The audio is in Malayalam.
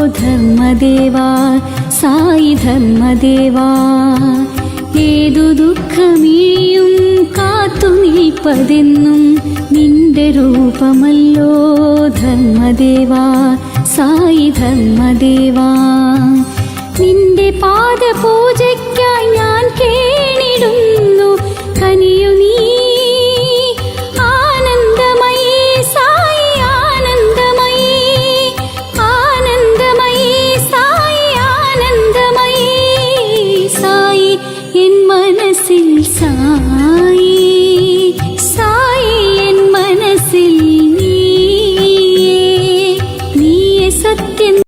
ധർമ്മദേവാ സായി ധർമ്മദേവാ. ഏതു ദുഃഖമിഴിയും കാത്തു നിൽപ്പതെന്നും നിന്റെ രൂപമല്ലോ ധർമ്മദേവാ സായി ധർമ്മദേവാ. നിന്റെ പാദപൂജയ്ക്കായി ഞാൻ കേണിടുന്നു, കനിയു നീ ആനന്ദമയീ സായി ആനന്ദമയീ. ആനന്ദമയീ സായി ആനന്ദമയീ. സായി എൻ